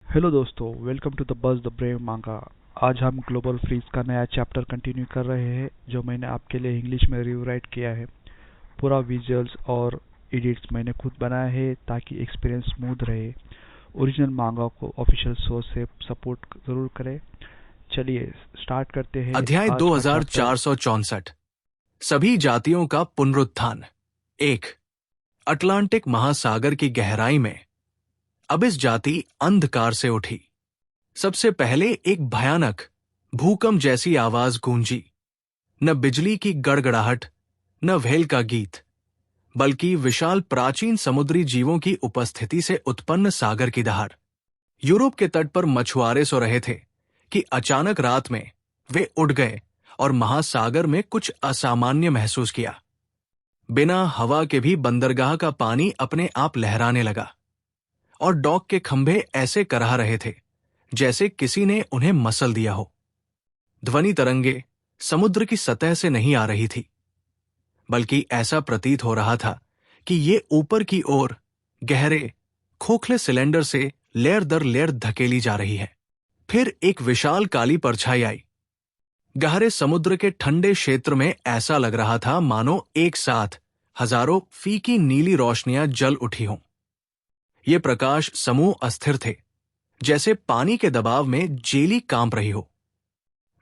Hello दोस्तों, welcome to the buzz the brave manga. आज हम ग्लोबल फ्रीज का नया चैप्टर कंटिन्यू कर रहे हैं जो मैंने आपके लिए इंग्लिश में रिवराइट किया है। पूरा विजुअल्स और एडिट्स मैंने खुद बनाया है ताकि एक्सपीरियंस स्मूथ रहे। ओरिजिनल मांगा को ऑफिशियल सोर्स से सपोर्ट जरूर करें। चलिए स्टार्ट करते हैं अध्याय आज का चैप्टर। 2464 सभी जातियों का पुनरुत्थान। 1 अटलांटिक महासागर की गहराई में अब इस जाति अंधकार से उठी। सबसे पहले एक भयानक भूकंप जैसी आवाज गूंजी। न बिजली की गड़गड़ाहट, न व्हेल का गीत, बल्कि विशाल प्राचीन समुद्री जीवों की उपस्थिति से उत्पन्न सागर की दहाड़। यूरोप के तट पर मछुआरे सो रहे थे कि अचानक रात में वे उठ गए और महासागर में कुछ असामान्य महसूस किया। बिना हवा के भी बंदरगाह का पानी अपने आप लहराने लगा और डॉक के खंभे ऐसे कराह रहे थे जैसे किसी ने उन्हें मसल दिया हो। ध्वनि तरंगे समुद्र की सतह से नहीं आ रही थी, बल्कि ऐसा प्रतीत हो रहा था कि ये ऊपर की ओर गहरे खोखले सिलेंडर से लेयर दर लेयर धकेली जा रही है। फिर एक विशाल काली परछाई आई। गहरे समुद्र के ठंडे क्षेत्र में ऐसा लग रहा था मानो एक साथ हजारों फीकी नीली रोशनियां जल उठी हों। ये प्रकाश समूह अस्थिर थे, जैसे पानी के दबाव में जेली कांप रही हो।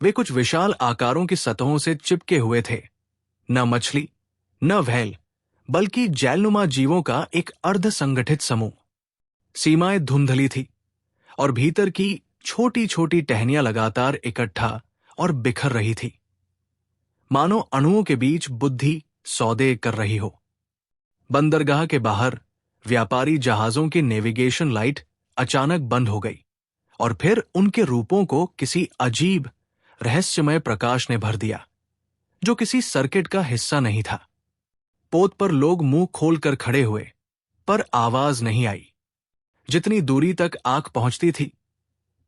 वे कुछ विशाल आकारों की सतहों से चिपके हुए थे, न मछली न व्हेल, बल्कि जैलनुमा जीवों का एक अर्ध संगठित समूह। सीमाएं धुंधली थी और भीतर की छोटी छोटी टहनियां लगातार इकट्ठा और बिखर रही थी, मानो अणुओं के बीच बुद्धि सौदे कर रही हो। बंदरगाह के बाहर व्यापारी जहाजों की नेविगेशन लाइट अचानक बंद हो गई और फिर उनके रूपों को किसी अजीब रहस्यमय प्रकाश ने भर दिया जो किसी सर्किट का हिस्सा नहीं था। पोत पर लोग मुंह खोलकर खड़े हुए, पर आवाज नहीं आई। जितनी दूरी तक आंख पहुंचती थी,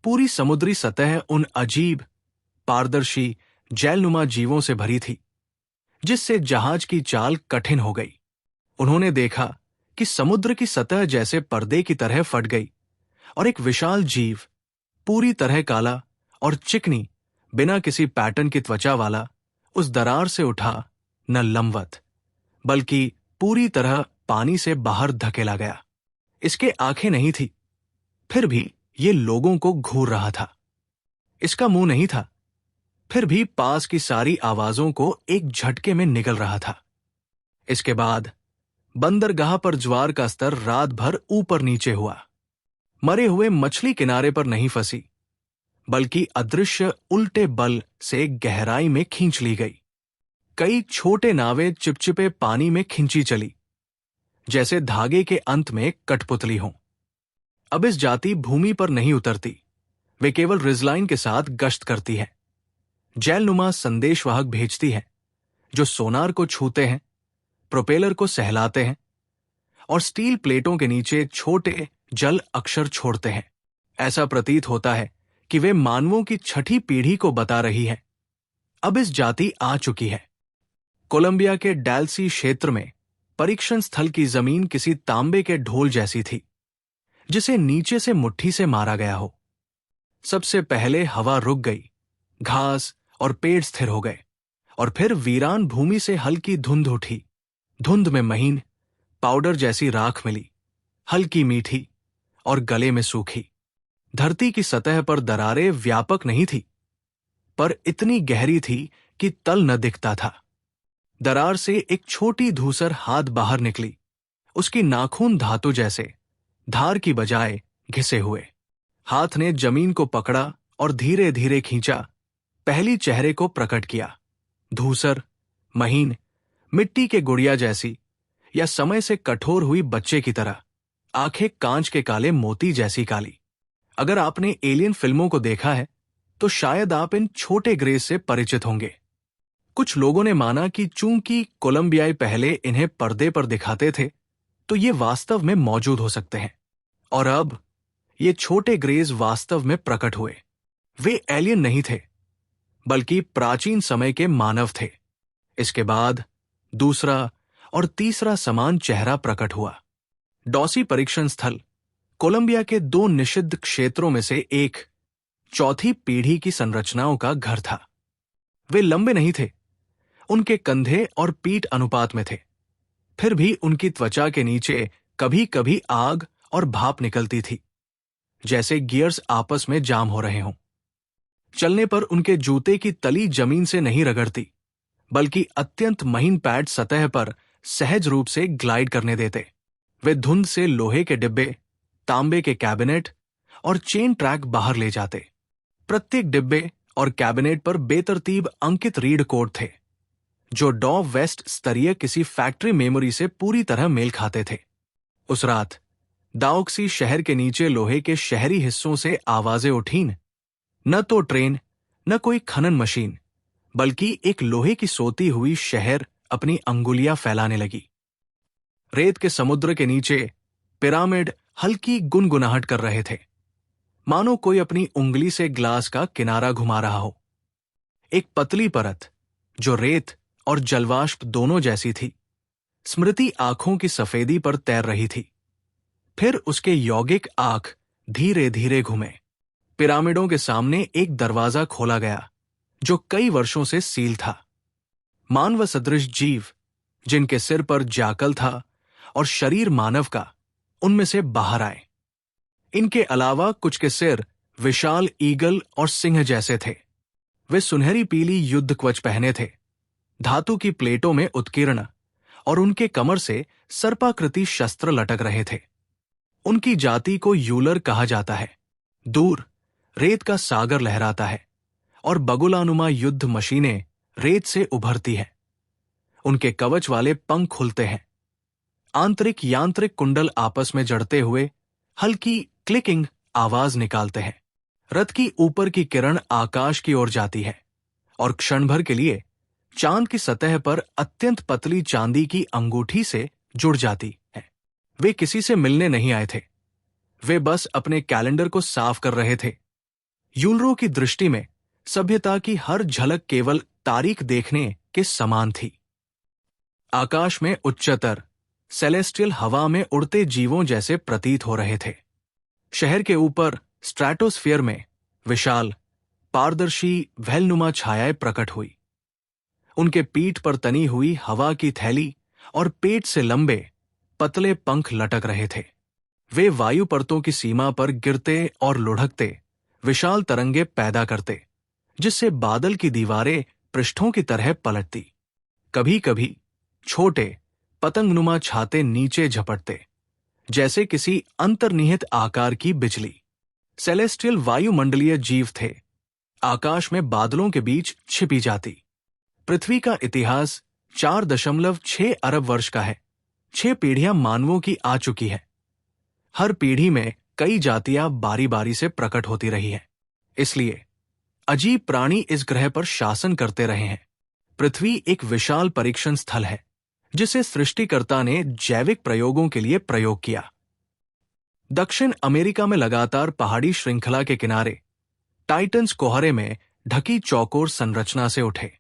पूरी समुद्री सतह उन अजीब पारदर्शी जैलनुमा जीवों से भरी थी, जिससे जहाज की चाल कठिन हो गई। उन्होंने देखा कि समुद्र की सतह जैसे पर्दे की तरह फट गई और एक विशाल जीव, पूरी तरह काला और चिकनी, बिना किसी पैटर्न की त्वचा वाला, उस दरार से उठा, न लंबवत बल्कि पूरी तरह पानी से बाहर धकेला गया। इसके आंखें नहीं थी, फिर भी ये लोगों को घूर रहा था। इसका मुंह नहीं था, फिर भी पास की सारी आवाजों को एक झटके में निगल रहा था। इसके बाद बंदरगाह पर ज्वार का स्तर रात भर ऊपर नीचे हुआ। मरे हुए मछली किनारे पर नहीं फंसी, बल्कि अदृश्य उल्टे बल से गहराई में खींच ली गई। कई छोटे नावें चिपचिपे पानी में खींची चली, जैसे धागे के अंत में कठपुतली हों। अब इस जाति भूमि पर नहीं उतरती, वे केवल रिजलाइन के साथ गश्त करती है। जैलनुमा संदेशवाहक भेजती है जो सोनार को छूते हैं, प्रोपेलर को सहलाते हैं और स्टील प्लेटों के नीचे छोटे जल अक्षर छोड़ते हैं। ऐसा प्रतीत होता है कि वे मानवों की छठी पीढ़ी को बता रही है। अब इस जाति आ चुकी है। कोलंबिया के डैल्सी क्षेत्र में परीक्षण स्थल की जमीन किसी तांबे के ढोल जैसी थी, जिसे नीचे से मुट्ठी से मारा गया हो। सबसे पहले हवा रुक गई, घास और पेड़ स्थिर हो गए, और फिर वीरान भूमि से हल्की धुंध उठी। धुंध में महीन पाउडर जैसी राख मिली, हल्की मीठी और गले में सूखी। धरती की सतह पर दरारें व्यापक नहीं थी, पर इतनी गहरी थी कि तल न दिखता था। दरार से एक छोटी धूसर हाथ बाहर निकली, उसकी नाखून धातु जैसे, धार की बजाय घिसे हुए। हाथ ने जमीन को पकड़ा और धीरे धीरे खींचा, पहली चेहरे को प्रकट किया। धूसर, महीन, मिट्टी के गुड़िया जैसी, या समय से कठोर हुई बच्चे की तरह। आंखें कांच के काले मोती जैसी काली। अगर आपने एलियन फिल्मों को देखा है तो शायद आप इन छोटे ग्रेस से परिचित होंगे। कुछ लोगों ने माना कि चूंकि कोलंबियाई पहले इन्हें पर्दे पर दिखाते थे, तो ये वास्तव में मौजूद हो सकते हैं। और अब ये छोटे ग्रेज वास्तव में प्रकट हुए। वे एलियन नहीं थे, बल्कि प्राचीन समय के मानव थे। इसके बाद दूसरा और तीसरा समान चेहरा प्रकट हुआ। डॉसी परीक्षण स्थल कोलंबिया के 2 निषिद्ध क्षेत्रों में से एक चौथी पीढ़ी की संरचनाओं का घर था। वे लंबे नहीं थे, उनके कंधे और पीठ अनुपात में थे। फिर भी उनकी त्वचा के नीचे कभी कभी आग और भाप निकलती थी, जैसे गियर्स आपस में जाम हो रहे हों। चलने पर उनके जूते की तली जमीन से नहीं रगड़ती, बल्कि अत्यंत महीन पैड सतह पर सहज रूप से ग्लाइड करने देते। वे धुंध से लोहे के डिब्बे, तांबे के कैबिनेट और चेन ट्रैक बाहर ले जाते। प्रत्येक डिब्बे और कैबिनेट पर बेतरतीब अंकित रीड कोड थे, जो डॉ वेस्ट स्तरीय किसी फैक्ट्री मेमोरी से पूरी तरह मेल खाते थे। उस रात दाओक्सी शहर के नीचे लोहे के शहरी हिस्सों से आवाजें उठीं। न तो ट्रेन, न कोई खनन मशीन, बल्कि एक लोहे की सोती हुई शहर अपनी अंगुलियां फैलाने लगी। रेत के समुद्र के नीचे पिरामिड हल्की गुनगुनाहट कर रहे थे, मानो कोई अपनी उंगली से ग्लास का किनारा घुमा रहा हो। एक पतली परत, जो रेत और जलवाष्प दोनों जैसी थी, स्मृति आंखों की सफेदी पर तैर रही थी। फिर उसके यौगिक आंख धीरे धीरे घूमे। पिरामिडों के सामने एक दरवाजा खोला गया, जो कई वर्षों से सील था। मानव सदृश जीव, जिनके सिर पर जाकल था और शरीर मानव का, उनमें से बाहर आए। इनके अलावा कुछ के सिर विशाल ईगल और सिंह जैसे थे। वे सुनहरी पीली युद्ध कवच पहने थे, धातु की प्लेटों में उत्कीर्ण, और उनके कमर से सर्पाकृति शस्त्र लटक रहे थे। उनकी जाति को यूलर कहा जाता है। दूर रेत का सागर लहराता है और बगुलानुमा युद्ध मशीनें रेत से उभरती हैं। उनके कवच वाले पंख खुलते हैं। आंतरिक यांत्रिक कुंडल आपस में जड़ते हुए हल्की क्लिकिंग आवाज निकालते हैं। रथ की ऊपर की किरण आकाश की ओर जाती है और क्षण भर के लिए चांद की सतह पर अत्यंत पतली चांदी की अंगूठी से जुड़ जाती है। वे किसी से मिलने नहीं आए थे, वे बस अपने कैलेंडर को साफ कर रहे थे। यूलरों की दृष्टि में सभ्यता की हर झलक केवल तारीख देखने के समान थी। आकाश में उच्चतर सेलेस्टियल हवा में उड़ते जीवों जैसे प्रतीत हो रहे थे। शहर के ऊपर स्ट्रैटोस्फीयर में विशाल पारदर्शी वहलनुमा छायाएं प्रकट हुई। उनके पीठ पर तनी हुई हवा की थैली और पेट से लंबे पतले पंख लटक रहे थे। वे वायु परतों की सीमा पर गिरते और लुढ़कते विशाल तरंगे पैदा करते, जिससे बादल की दीवारें पृष्ठों की तरह पलटती। कभी कभी छोटे पतंगनुमा छाते नीचे झपटते, जैसे किसी अंतर्निहित आकार की बिजली। सेलेस्टियल वायुमंडलीय जीव थे, आकाश में बादलों के बीच छिपी जाती। पृथ्वी का इतिहास 4.6 अरब वर्ष का है। 6 पीढ़ियां मानवों की आ चुकी है। हर पीढ़ी में कई जातियां बारी बारी से प्रकट होती रही हैं। इसलिए अजीब प्राणी इस ग्रह पर शासन करते रहे हैं। पृथ्वी एक विशाल परीक्षण स्थल है, जिसे सृष्टिकर्ता ने जैविक प्रयोगों के लिए प्रयोग किया। दक्षिण अमेरिका में लगातार पहाड़ी श्रृंखला के किनारे टाइटन्स कोहरे में ढकी चौकोर संरचना से उठे।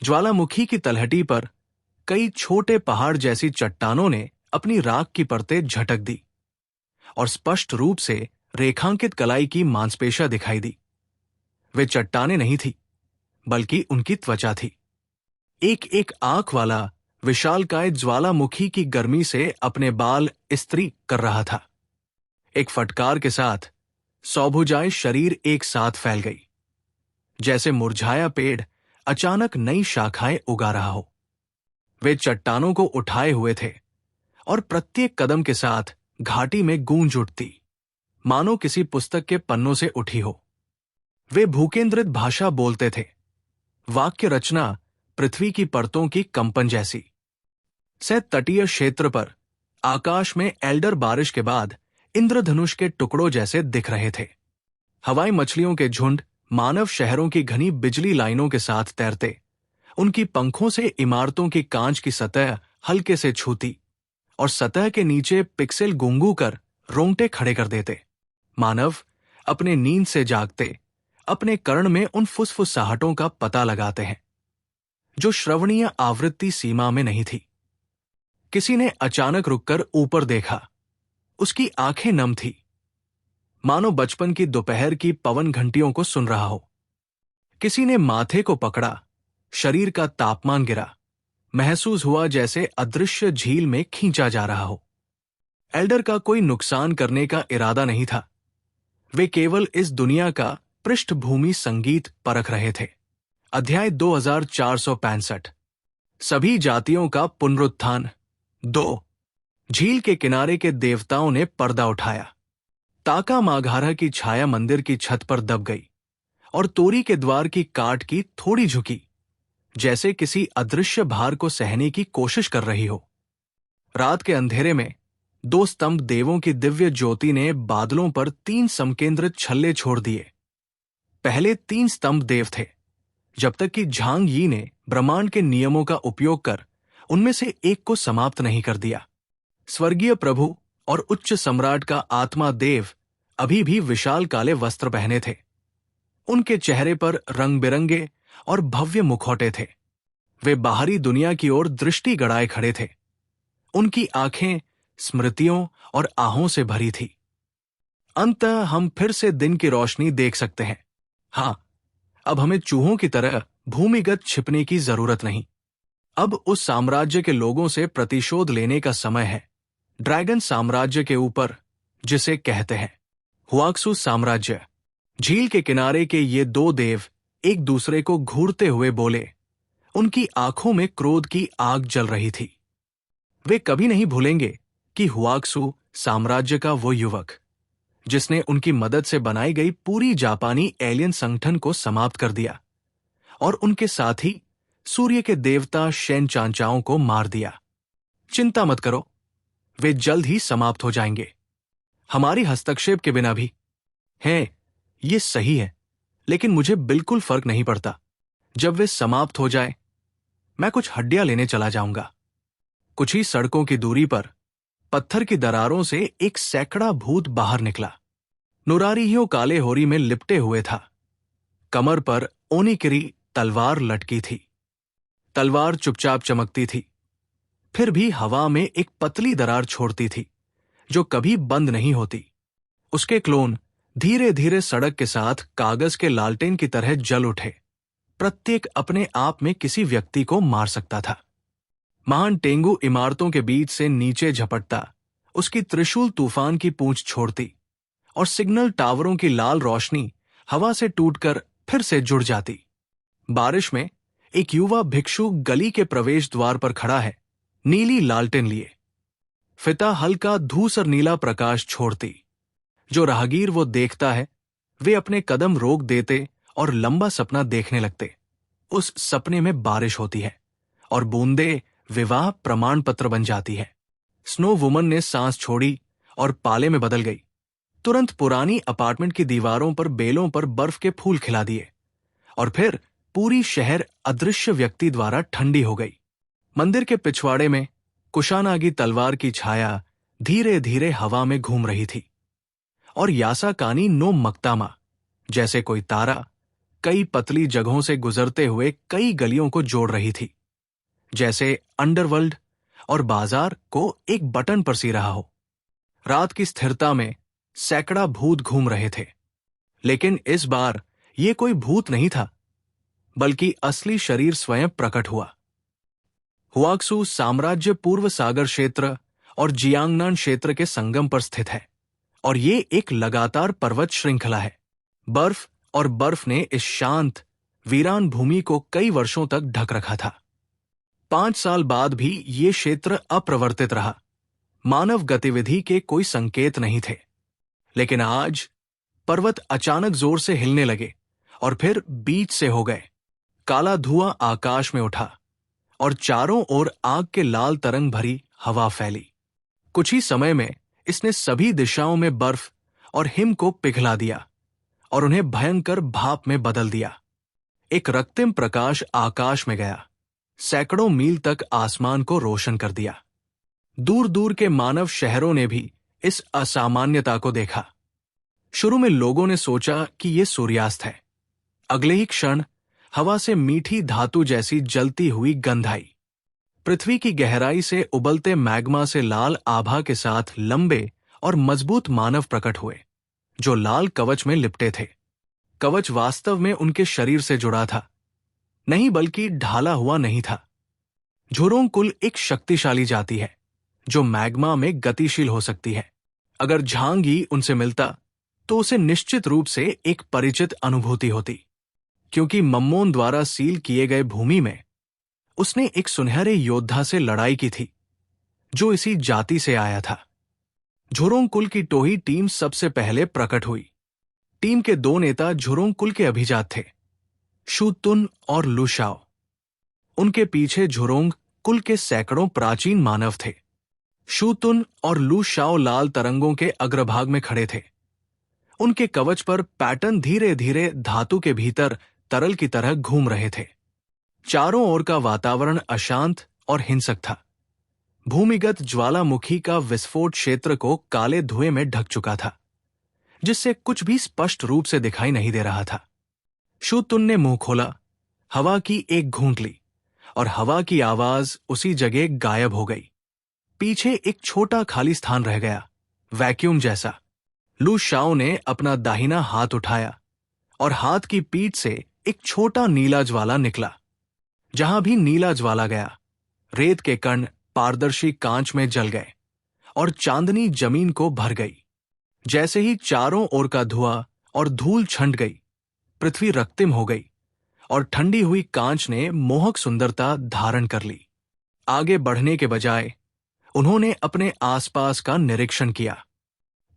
ज्वालामुखी की तलहटी पर कई छोटे पहाड़ जैसी चट्टानों ने अपनी राख की परतें झटक दी और स्पष्ट रूप से रेखांकित कलाई की मांसपेशियां दिखाई दी। वे चट्टानें नहीं थी, बल्कि उनकी त्वचा थी। एक एक आंख वाला विशालकाय ज्वालामुखी की गर्मी से अपने बाल इस्त्री कर रहा था। एक फटकार के साथ सौभुजाए शरीर एक साथ फैल गई, जैसे मुरझाया पेड़ अचानक नई शाखाएं उगा रहा हो। वे चट्टानों को उठाए हुए थे और प्रत्येक कदम के साथ घाटी में गूंज उठती, मानो किसी पुस्तक के पन्नों से उठी हो। वे भूकेंद्रित भाषा बोलते थे, वाक्य रचना पृथ्वी की परतों की कंपन जैसी। सह तटीय क्षेत्र पर आकाश में एल्डर बारिश के बाद इंद्रधनुष के टुकड़ों जैसे दिख रहे थे। हवाई मछलियों के झुंड मानव शहरों की घनी बिजली लाइनों के साथ तैरते, उनकी पंखों से इमारतों की कांच की सतह हल्के से छूती और सतह के नीचे पिक्सेल गूंगू कर रोंगटे खड़े कर देते। मानव अपने नींद से जागते अपने कर्ण में उन फुसफुसाहटों का पता लगाते हैं, जो श्रवणीय आवृत्ति सीमा में नहीं थी। किसी ने अचानक रुककर ऊपर देखा। उसकी आंखें नम थी, मानो बचपन की दोपहर की पवन घंटियों को सुन रहा हो। किसी ने माथे को पकड़ा, शरीर का तापमान गिरा, महसूस हुआ जैसे अदृश्य झील में खींचा जा रहा हो। एल्डर का कोई नुकसान करने का इरादा नहीं था। वे केवल इस दुनिया का पृष्ठभूमि संगीत परख रहे थे। अध्याय 2465। सभी जातियों का पुनरुत्थान 2। झील के किनारे के देवताओं ने पर्दा उठाया। ताका माघारा की छाया मंदिर की छत पर दब गई और तोरी के द्वार की काट की थोड़ी झुकी, जैसे किसी अदृश्य भार को सहने की कोशिश कर रही हो। रात के अंधेरे में 2 स्तंभ देवों की दिव्य ज्योति ने बादलों पर 3 समकेंद्रित छल्ले छोड़ दिए। पहले 3 स्तंभ देव थे, जब तक कि झांग यी ने ब्रह्मांड के नियमों का उपयोग कर उनमें से एक को समाप्त नहीं कर दिया। स्वर्गीय प्रभु और उच्च सम्राट का आत्मा देव अभी भी विशाल काले वस्त्र पहने थे। उनके चेहरे पर रंग बिरंगे और भव्य मुखौटे थे। वे बाहरी दुनिया की ओर दृष्टि गड़ाए खड़े थे। उनकी आंखें स्मृतियों और आहों से भरी थी। अंततः हम फिर से दिन की रोशनी देख सकते हैं। हाँ, अब हमें चूहों की तरह भूमिगत छिपने की जरूरत नहीं। अब उस साम्राज्य के लोगों से प्रतिशोध लेने का समय है। ड्रैगन साम्राज्य के ऊपर, जिसे कहते हैं हुआक्सू साम्राज्य। झील के किनारे के ये 2 देव एक दूसरे को घूरते हुए बोले। उनकी आंखों में क्रोध की आग जल रही थी। वे कभी नहीं भूलेंगे कि हुआक्सू साम्राज्य का वो युवक, जिसने उनकी मदद से बनाई गई पूरी जापानी एलियन संगठन को समाप्त कर दिया और उनके साथ ही सूर्य के देवता शेन चांचाओं को मार दिया। चिंता मत करो, वे जल्द ही समाप्त हो जाएंगे, हमारी हस्तक्षेप के बिना भी। हैं, ये सही है, लेकिन मुझे बिल्कुल फर्क नहीं पड़ता। जब वे समाप्त हो जाए, मैं कुछ हड्डियां लेने चला जाऊंगा। कुछ ही सड़कों की दूरी पर पत्थर की दरारों से एक सैकड़ा भूत बाहर निकला। नुरारियों काले होरी में लिपटे हुए था। कमर पर ओनिकिरी तलवार लटकी थी। तलवार चुपचाप चमकती थी, फिर भी हवा में एक पतली दरार छोड़ती थी जो कभी बंद नहीं होती। उसके क्लोन धीरे धीरे सड़क के साथ कागज के लालटेन की तरह जल उठे। प्रत्येक अपने आप में किसी व्यक्ति को मार सकता था। महान टेंगू इमारतों के बीच से नीचे झपटता, उसकी त्रिशूल तूफान की पूंछ छोड़ती और सिग्नल टावरों की लाल रोशनी हवा से टूटकर फिर से जुड़ जाती। बारिश में एक युवा भिक्षु गली के प्रवेश द्वार पर खड़ा है, नीली लालटेन लिए। फिता हल्का धूसर नीला प्रकाश छोड़ती। जो राहगीर वो देखता है, वे अपने कदम रोक देते और लंबा सपना देखने लगते। उस सपने में बारिश होती है और बूंदे विवाह प्रमाण पत्र बन जाती है। स्नो वुमन ने सांस छोड़ी और पाले में बदल गई। तुरंत पुरानी अपार्टमेंट की दीवारों पर बेलों पर बर्फ के फूल खिला दिए और फिर पूरी शहर अदृश्य व्यक्ति द्वारा ठंडी हो गई। मंदिर के पिछवाड़े में कुशानागी तलवार की छाया धीरे धीरे हवा में घूम रही थी और यासाकानी नो मक्तामा जैसे कोई तारा कई पतली जगहों से गुजरते हुए कई गलियों को जोड़ रही थी, जैसे अंडरवर्ल्ड और बाजार को एक बटन पर सी रहा हो। रात की स्थिरता में सैकड़ा भूत घूम रहे थे, लेकिन इस बार ये कोई भूत नहीं था, बल्कि असली शरीर स्वयं प्रकट हुआ। हुआक्सू साम्राज्य पूर्व सागर क्षेत्र और जियांगनान क्षेत्र के संगम पर स्थित है और ये एक लगातार पर्वत श्रृंखला है। बर्फ और बर्फ ने इस शांत वीरान भूमि को कई वर्षों तक ढक रखा था। 5 साल बाद भी ये क्षेत्र अप्रवर्तित रहा। मानव गतिविधि के कोई संकेत नहीं थे, लेकिन आज पर्वत अचानक जोर से हिलने लगे और फिर बीच से हो गए। काला धुआं आकाश में उठा और चारों ओर आग के लाल तरंग भरी हवा फैली। कुछ ही समय में इसने सभी दिशाओं में बर्फ और हिम को पिघला दिया और उन्हें भयंकर भाप में बदल दिया। एक रक्तिम प्रकाश आकाश में गया, सैकड़ों मील तक आसमान को रोशन कर दिया। दूर दूर के मानव शहरों ने भी इस असामान्यता को देखा। शुरू में लोगों ने सोचा कि यह सूर्यास्त है। अगले ही क्षण हवा से मीठी धातु जैसी जलती हुई गंध आई। पृथ्वी की गहराई से उबलते मैग्मा से लाल आभा के साथ लंबे और मजबूत मानव प्रकट हुए। जो लाल कवच में लिपटे थे। कवच वास्तव में उनके शरीर से जुड़ा था, नहीं बल्कि ढाला हुआ नहीं था। झुरोंग कुल एक शक्तिशाली जाति है जो मैग्मा में गतिशील हो सकती है। अगर झांग यी उनसे मिलता तो उसे निश्चित रूप से एक परिचित अनुभूति होती, क्योंकि मम्मोन द्वारा सील किए गए भूमि में उसने एक सुनहरे योद्धा से लड़ाई की थी जो इसी जाति से आया था। झुरोंग कुल की टोही टीम सबसे पहले प्रकट हुई। टीम के दो नेता झुरोंग कुल के अभिजात थे, शू तुन और लू शाओ। उनके पीछे झुरोंग कुल के सैकड़ों प्राचीन मानव थे। शू तुन और लू शाओ लाल तरंगों के अग्रभाग में खड़े थे। उनके कवच पर पैटर्न धीरे धीरे धातु के भीतर तरल की तरह घूम रहे थे। चारों ओर का वातावरण अशांत और हिंसक था। भूमिगत ज्वालामुखी का विस्फोट क्षेत्र को काले धुएं में ढक चुका था, जिससे कुछ भी स्पष्ट रूप से दिखाई नहीं दे रहा था। शू तुन ने मुंह खोला, हवा की एक घूंट ली और हवा की आवाज उसी जगह गायब हो गई। पीछे एक छोटा खाली स्थान रह गया, वैक्यूम जैसा। लू शाओ ने अपना दाहिना हाथ उठाया और हाथ की पीठ से एक छोटा नीला ज्वाला निकला। जहां भी नीला ज्वाला गया, रेत के कण पारदर्शी कांच में जल गए और चांदनी जमीन को भर गई। जैसे ही चारों ओर का धुआं और धूल छंट गई, पृथ्वी रक्तिम हो गई और ठंडी हुई कांच ने मोहक सुंदरता धारण कर ली। आगे बढ़ने के बजाय उन्होंने अपने आसपास का निरीक्षण किया।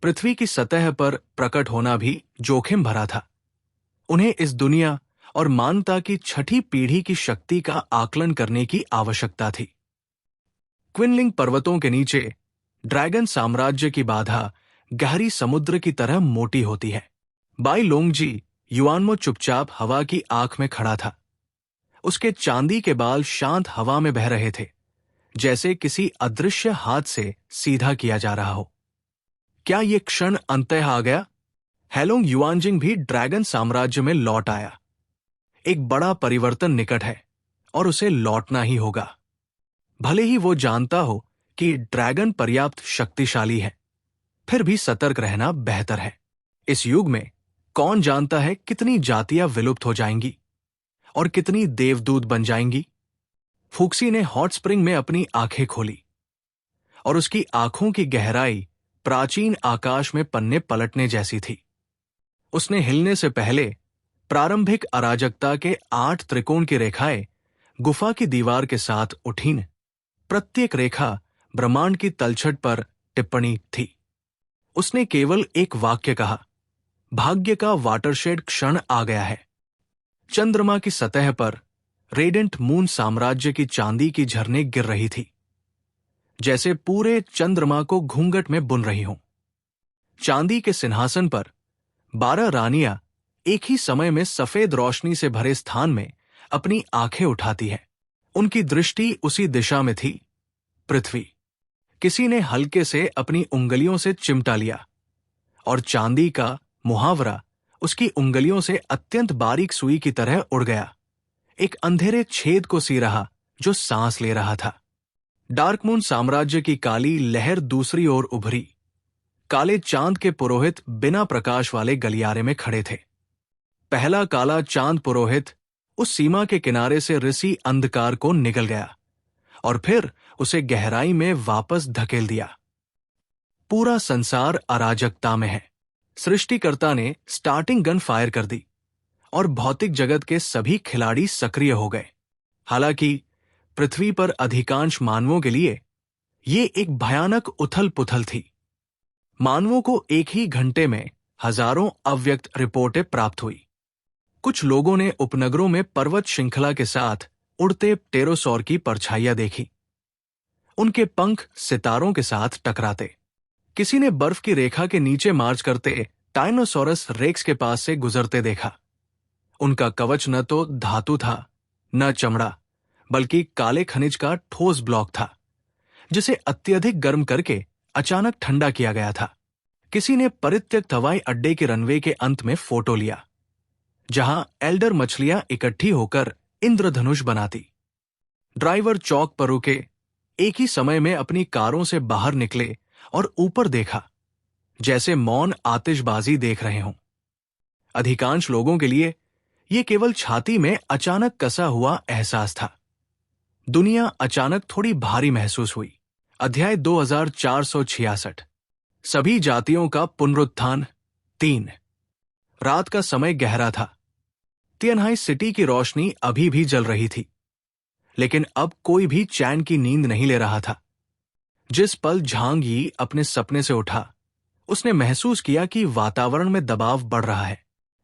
पृथ्वी की सतह पर प्रकट होना भी जोखिम भरा था। उन्हें इस दुनिया और मानवता की छठी पीढ़ी की शक्ति का आकलन करने की आवश्यकता थी। क्विनलिंग पर्वतों के नीचे ड्रैगन साम्राज्य की बाधा गहरी समुद्र की तरह मोटी होती है। बाई लोंगजी युआनमो चुपचाप हवा की आंख में खड़ा था। उसके चांदी के बाल शांत हवा में बह रहे थे, जैसे किसी अदृश्य हाथ से सीधा किया जा रहा हो। क्या ये क्षण अंततः आ गया? हेलोंग युआनजिंग भी ड्रैगन साम्राज्य में लौट आया। एक बड़ा परिवर्तन निकट है और उसे लौटना ही होगा। भले ही वो जानता हो कि ड्रैगन पर्याप्त शक्तिशाली है, फिर भी सतर्क रहना बेहतर है। इस युग में कौन जानता है कितनी जातियां विलुप्त हो जाएंगी और कितनी देवदूत बन जाएंगी। फुक्सी ने हॉट स्प्रिंग में अपनी आंखें खोली और उसकी आंखों की गहराई प्राचीन आकाश में पन्ने पलटने जैसी थी। उसने हिलने से पहले प्रारंभिक अराजकता के 8 त्रिकोण की रेखाएं गुफा की दीवार के साथ उठीं। प्रत्येक रेखा ब्रह्मांड की तलछट पर टिप्पणी थी। उसने केवल एक वाक्य कहा, भाग्य का वाटरशेड क्षण आ गया है। चंद्रमा की सतह पर रेडेंट मून साम्राज्य की चांदी की झरने गिर रही थी, जैसे पूरे चंद्रमा को घूंघट में बुन रही हों। चांदी के सिंहासन पर 12 रानियां एक ही समय में सफेद रोशनी से भरे स्थान में अपनी आंखें उठाती हैं। उनकी दृष्टि उसी दिशा में थी, पृथ्वी। किसी ने हल्के से अपनी उंगलियों से चिमटा लिया और चांदी का मुहावरा उसकी उंगलियों से अत्यंत बारीक सुई की तरह उड़ गया, एक अंधेरे छेद को सी रहा जो सांस ले रहा था। डार्कमून साम्राज्य की काली लहर दूसरी ओर उभरी। काले चांद के पुरोहित बिना प्रकाश वाले गलियारे में खड़े थे। पहला काला चांद पुरोहित उस सीमा के किनारे से रिसी अंधकार को निकल गया और फिर उसे गहराई में वापस धकेल दिया। पूरा संसार अराजकता में है। सृष्टिकर्ता ने स्टार्टिंग गन फायर कर दी और भौतिक जगत के सभी खिलाड़ी सक्रिय हो गए। हालांकि पृथ्वी पर अधिकांश मानवों के लिए ये एक भयानक उथल पुथल थी। मानवों को एक ही घंटे में हजारों अव्यक्त रिपोर्टें प्राप्त हुई। कुछ लोगों ने उपनगरों में पर्वत श्रृंखला के साथ उड़ते प्टेरोसॉर की परछाइयां देखी। उनके पंख सितारों के साथ टकराते। किसी ने बर्फ की रेखा के नीचे मार्च करते टाइनोसॉरस रेक्स के पास से गुजरते देखा। उनका कवच न तो धातु था, न चमड़ा, बल्कि काले खनिज का ठोस ब्लॉक था, जिसे अत्यधिक गर्म करके अचानक ठंडा किया गया था। किसी ने परित्यक्त हवाई अड्डे के रनवे के अंत में फोटो लिया, जहां एल्डर मछलियां इकट्ठी होकर इंद्रधनुष बनाती। ड्राइवर चौक पर रुके, एक ही समय में अपनी कारों से बाहर निकले और ऊपर देखा, जैसे मौन आतिशबाजी देख रहे हों। अधिकांश लोगों के लिए यह केवल छाती में अचानक कसा हुआ एहसास था। दुनिया अचानक थोड़ी भारी महसूस हुई। अध्याय 2466। सभी जातियों का पुनरुत्थान 3। रात का समय गहरा था। तियानहाई सिटी की रोशनी अभी भी जल रही थी, लेकिन अब कोई भी चैन की नींद नहीं ले रहा था। जिस पल झांग यी अपने सपने से उठा, उसने महसूस किया कि वातावरण में दबाव बढ़ रहा है।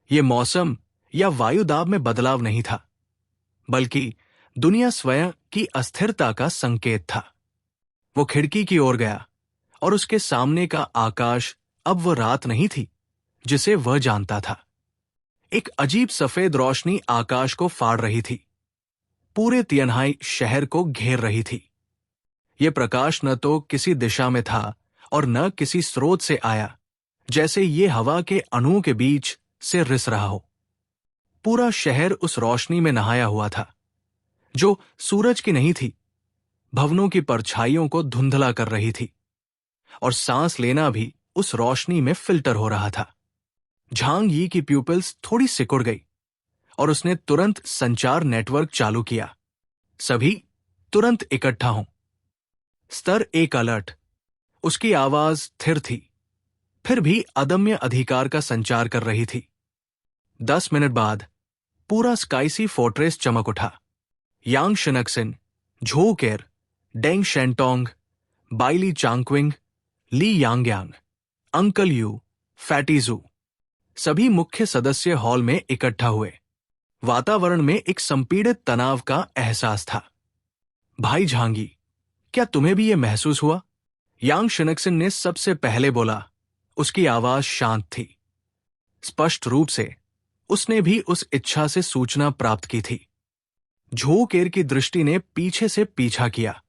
यह मौसम या वायुदाब में बदलाव नहीं था, बल्कि दुनिया स्वयं की अस्थिरता का संकेत था। वो खिड़की की ओर गया और उसके सामने का आकाश अब वह रात नहीं थी जिसे वह जानता था। एक अजीब सफेद रोशनी आकाश को फाड़ रही थी, पूरे तियानहाई शहर को घेर रही थी। यह प्रकाश न तो किसी दिशा में था और न किसी स्रोत से आया, जैसे ये हवा के अणुओं के बीच से रिस रहा हो। पूरा शहर उस रोशनी में नहाया हुआ था, जो सूरज की नहीं थी, भवनों की परछाइयों को धुंधला कर रही थी, और सांस लेना भी उस रोशनी में फिल्टर हो रहा था। झांग यी की प्यूपिल्स थोड़ी सिकुड़ गई और उसने तुरंत संचार नेटवर्क चालू किया। सभी तुरंत इकट्ठा हों। स्तर 1 अलर्ट। उसकी आवाज स्थिर थी, फिर भी अदम्य अधिकार का संचार कर रही थी। 10 मिनट बाद पूरा स्काईसी फोर्ट्रेस चमक उठा। यांग शिनक्सिन, झो केर, डेंग शेंटोंग, बाइली चांगक्विंग, ली यांगयांग, अंकल यू, फैटीजू, सभी मुख्य सदस्य हॉल में इकट्ठा हुए। वातावरण में एक संपीड़ित तनाव का एहसास था। भाई झांगी, क्या तुम्हें भी यह महसूस हुआ? यांग शिनक्सिन ने सबसे पहले बोला। उसकी आवाज शांत थी। स्पष्ट रूप से उसने भी उस इच्छा से सूचना प्राप्त की थी। झो केर की दृष्टि ने पीछे से पीछा किया।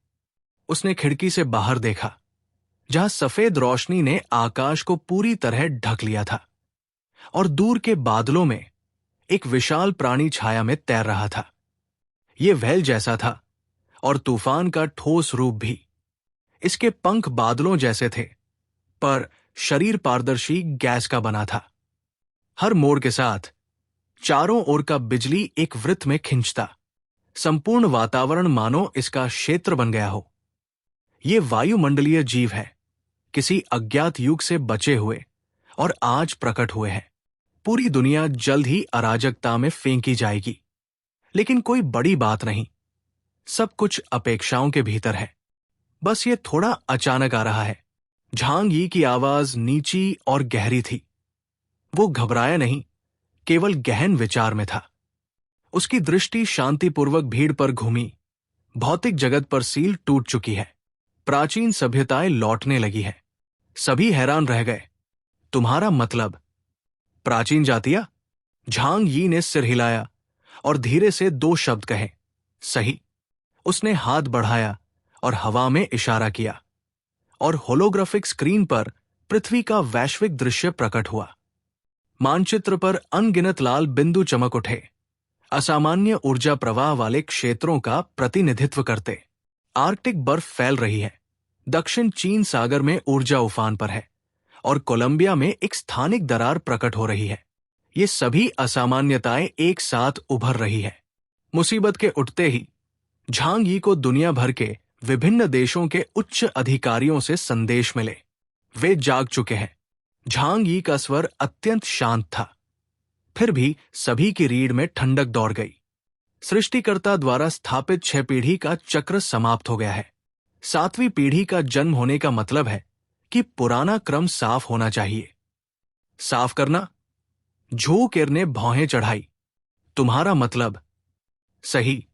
उसने खिड़की से बाहर देखा, जहां सफेद रोशनी ने आकाश को पूरी तरह ढक लिया था, और दूर के बादलों में एक विशाल प्राणी छाया में तैर रहा था। यह व्हेल जैसा था, और तूफान का ठोस रूप भी। इसके पंख बादलों जैसे थे, पर शरीर पारदर्शी गैस का बना था। हर मोड़ के साथ चारों ओर का बिजली एक वृत्त में खिंचता। संपूर्ण वातावरण मानो इसका क्षेत्र बन गया हो। ये वायुमंडलीय जीव है, किसी अज्ञात युग से बचे हुए और आज प्रकट हुए हैं। पूरी दुनिया जल्द ही अराजकता में फेंकी जाएगी, लेकिन कोई बड़ी बात नहीं। सब कुछ अपेक्षाओं के भीतर है। बस ये थोड़ा अचानक आ रहा है। झांग यी की आवाज नीची और गहरी थी। वो घबराया नहीं, केवल गहन विचार में था। उसकी दृष्टि शांतिपूर्वक भीड़ पर घूमी। भौतिक जगत पर सील टूट चुकी है। प्राचीन सभ्यताएं लौटने लगी है। सभी हैरान रह गए। तुम्हारा मतलब? प्राचीन जातियां? झांग यी ने सिर हिलाया और धीरे से 2 शब्द कहे। सही। उसने हाथ बढ़ाया और हवा में इशारा किया, और होलोग्राफिक स्क्रीन पर पृथ्वी का वैश्विक दृश्य प्रकट हुआ। मानचित्र पर अनगिनत लाल बिंदु चमक उठे, असामान्य ऊर्जा प्रवाह वाले क्षेत्रों का प्रतिनिधित्व करते। आर्कटिक बर्फ फैल रही है, दक्षिण चीन सागर में ऊर्जा उफान पर है, और कोलंबिया में एक स्थानिक दरार प्रकट हो रही है। ये सभी असामान्यताएं एक साथ उभर रही है। मुसीबत के उठते ही झांग यी को दुनिया भर के विभिन्न देशों के उच्च अधिकारियों से संदेश मिले। वे जाग चुके हैं। झांग यी का स्वर अत्यंत शांत था, फिर भी सभी की रीढ़ में ठंडक दौड़ गई। सृष्टिकर्ता द्वारा स्थापित 6 पीढ़ी का चक्र समाप्त हो गया है। 7वीं पीढ़ी का जन्म होने का मतलब है कि पुराना क्रम साफ होना चाहिए। साफ करना? झो केर ने भौहें चढ़ाई। तुम्हारा मतलब? सही।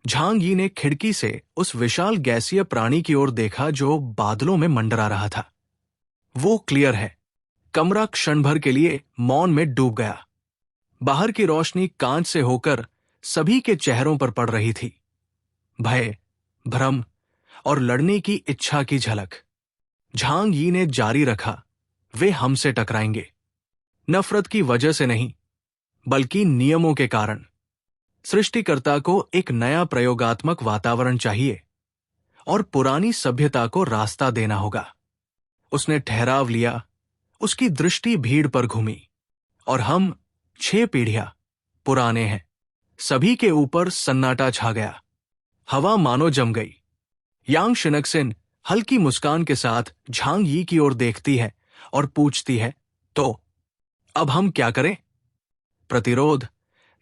झांग यी ने खिड़की से उस विशाल गैसीय प्राणी की ओर देखा जो बादलों में मंडरा रहा था। वो क्लियर है। कमरा क्षण भर के लिए मौन में डूब गया। बाहर की रोशनी कांच से होकर सभी के चेहरों पर पड़ रही थी। भय, भ्रम और लड़ने की इच्छा की झलक। झांग यी ने जारी रखा, वे हमसे टकराएंगे। नफरत की वजह से नहीं, बल्कि नियमों के कारण। सृष्टिकर्ता को एक नया प्रयोगात्मक वातावरण चाहिए, और पुरानी सभ्यता को रास्ता देना होगा। उसने ठहराव लिया उसकी दृष्टि भीड़ पर घूमी, और हम 6 पीढ़ियां पुराने हैं। सभी के ऊपर सन्नाटा छा गया। हवा मानो जम गई। यांग शिनक्सिन हल्की मुस्कान के साथ झांग यी की ओर देखती है और पूछती है, तो अब हम क्या करें? प्रतिरोध?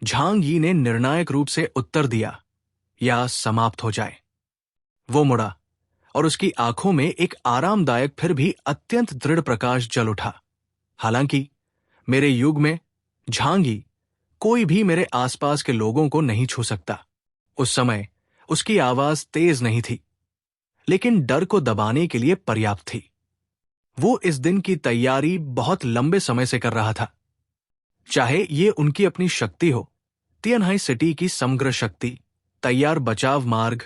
झांग यी ने निर्णायक रूप से उत्तर दिया, या समाप्त हो जाए। वो मुड़ा और उसकी आंखों में एक आरामदायक फिर भी अत्यंत दृढ़ प्रकाश जल उठा। हालांकि मेरे युग में झांग यी कोई भी मेरे आसपास के लोगों को नहीं छू सकता। उस समय उसकी आवाज तेज नहीं थी, लेकिन डर को दबाने के लिए पर्याप्त थी। वो इस दिन की तैयारी बहुत लंबे समय से कर रहा था। चाहे ये उनकी अपनी शक्ति हो, तियानहाई सिटी की समग्र शक्ति, तैयार बचाव मार्ग,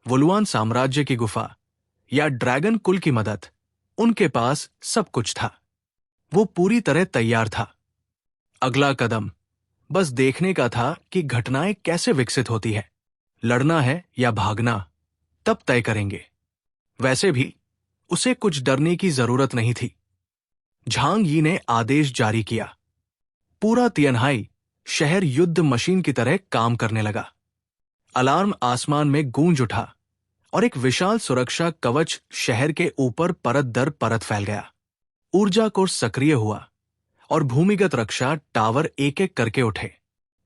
वुलुआन साम्राज्य की गुफा या ड्रैगन कुल की मदद, उनके पास सब कुछ था। वो पूरी तरह तैयार था। अगला कदम बस देखने का था कि घटनाएं कैसे विकसित होती है। लड़ना है या भागना, तब तय करेंगे। वैसे भी उसे कुछ डरने की जरूरत नहीं थी। झांग यी ने आदेश जारी किया। पूरा तियानहाई शहर युद्ध मशीन की तरह काम करने लगा। अलार्म आसमान में गूंज उठा और एक विशाल सुरक्षा कवच शहर के ऊपर परत दर परत फैल गया। ऊर्जा कोर सक्रिय हुआ और भूमिगत रक्षा टावर एक एक करके उठे।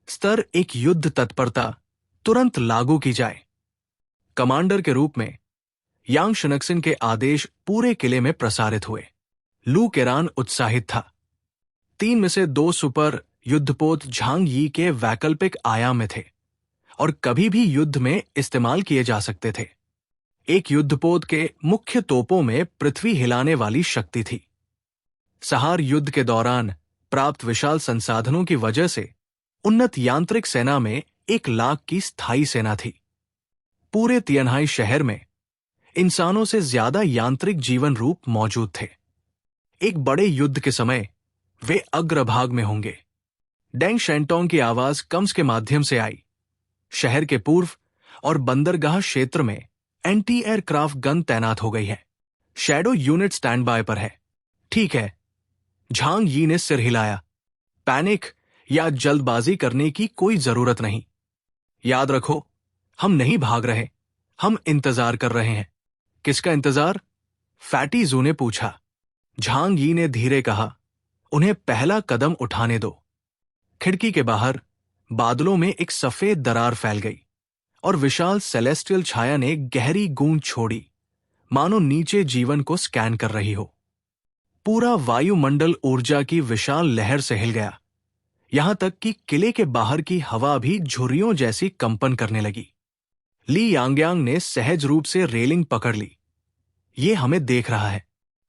स्तर 1 युद्ध तत्परता तुरंत लागू की जाए। कमांडर के रूप में यांग शिनक्सिन के आदेश पूरे किले में प्रसारित हुए। लू केरान उत्साहित था। 3 में से 2 सुपर युद्धपोत झांग यी के वैकल्पिक आयाम में थे और कभी भी युद्ध में इस्तेमाल किए जा सकते थे। एक युद्धपोत के मुख्य तोपों में पृथ्वी हिलाने वाली शक्ति थी। सहार युद्ध के दौरान प्राप्त विशाल संसाधनों की वजह से उन्नत यांत्रिक सेना में 1 लाख की स्थायी सेना थी। पूरे तियानहाई शहर में इंसानों से ज्यादा यांत्रिक जीवन रूप मौजूद थे। एक बड़े युद्ध के समय वे अग्रभाग में होंगे। डेंग शेंटोंग की आवाज कम्स के माध्यम से आई। शहर के पूर्व और बंदरगाह क्षेत्र में एंटी एयरक्राफ्ट गन तैनात हो गई है। शैडो यूनिट स्टैंड बाय पर है। ठीक है, झांग यी ने सिर हिलाया। पैनिक या जल्दबाजी करने की कोई जरूरत नहीं। याद रखो, हम नहीं भाग रहे, हम इंतजार कर रहे हैं। किसका इंतजार? फैटी जू ने पूछा। झांग यी ने धीरे कहा, उन्हें पहला कदम उठाने दो। खिड़की के बाहर बादलों में एक सफेद दरार फैल गई और विशाल सेलेस्टियल छाया ने गहरी गूंज छोड़ी, मानो नीचे जीवन को स्कैन कर रही हो। पूरा वायुमंडल ऊर्जा की विशाल लहर से हिल गया, यहां तक कि किले के बाहर की हवा भी झुर्रियों जैसी कंपन करने लगी। ली यांग्यांग ने सहज रूप से रेलिंग पकड़ ली। ये हमें देख रहा है।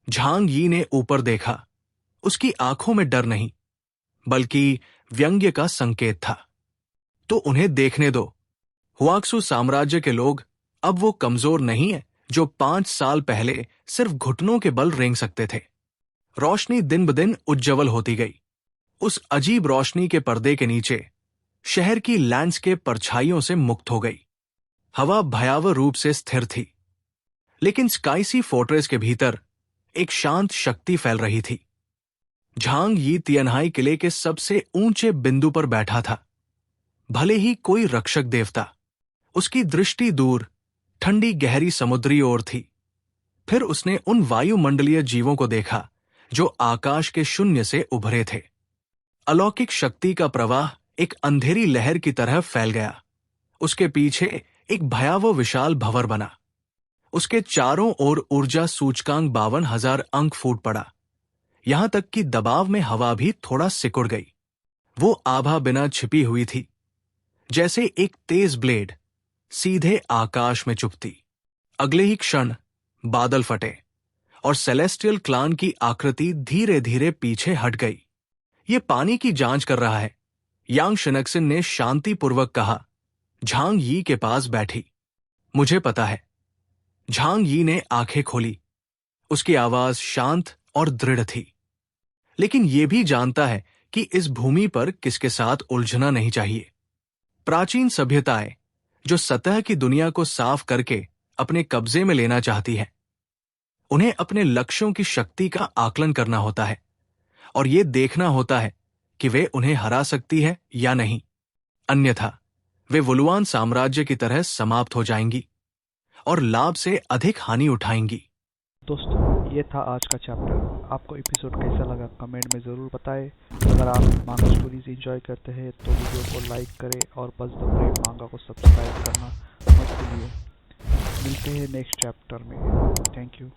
झांग यी ने ऊपर देखा। उसकी आंखों में डर नहीं, बल्कि व्यंग्य का संकेत था। तो उन्हें देखने दो। हुआक्सू साम्राज्य के लोग अब वो कमजोर नहीं है जो 5 साल पहले सिर्फ घुटनों के बल रेंग सकते थे। रोशनी दिन ब दिन उज्जवल होती गई। उस अजीब रोशनी के पर्दे के नीचे शहर की लैंडस्केप परछाइयों से मुक्त हो गई। हवा भयावह रूप से स्थिर थी, लेकिन स्काईसी फोर्ट्रेस के भीतर एक शांत शक्ति फैल रही थी। झांग यी तियानहाई किले के सबसे ऊंचे बिंदु पर बैठा था। भले ही कोई रक्षक देवता, उसकी दृष्टि दूर ठंडी गहरी समुद्री ओर थी। फिर उसने उन वायुमंडलीय जीवों को देखा जो आकाश के शून्य से उभरे थे। अलौकिक शक्ति का प्रवाह एक अंधेरी लहर की तरह फैल गया। उसके पीछे एक भयावह विशाल भंवर बना। उसके चारों ओर ऊर्जा सूचकांक 52,000 अंक फूट पड़ा। यहां तक कि दबाव में हवा भी थोड़ा सिकुड़ गई। वो आभा बिना छिपी हुई थी, जैसे एक तेज ब्लेड सीधे आकाश में चुभती। अगले ही क्षण बादल फटे और सेलेस्टियल क्लान की आकृति धीरे धीरे पीछे हट गई। ये पानी की जांच कर रहा है, यांग शिनक्सिन ने शांतिपूर्वक कहा, झांग यी के पास बैठी। मुझे पता है। झांग यी ने आंखें खोली। उसकी आवाज शांत और दृढ़ थी, लेकिन यह भी जानता है कि इस भूमि पर किसके साथ उलझना नहीं चाहिए। प्राचीन सभ्यताएं जो सतह की दुनिया को साफ करके अपने कब्जे में लेना चाहती है, उन्हें अपने लक्ष्यों की शक्ति का आकलन करना होता है और ये देखना होता है कि वे उन्हें हरा सकती है या नहीं, अन्यथा वे वुलुआन साम्राज्य की तरह समाप्त हो जाएंगी और लाभ से अधिक हानि उठाएंगी। दोस्तों, ये था आज का चैप्टर। आपको एपिसोड कैसा लगा कमेंट में ज़रूर बताएं। अगर आप मांगा स्टोरीज एंजॉय करते हैं तो वीडियो को लाइक करें और बस द ब्रेव मांगा को सब्सक्राइब करना मत भूलिए। मिलते हैं नेक्स्ट चैप्टर में। Thank you.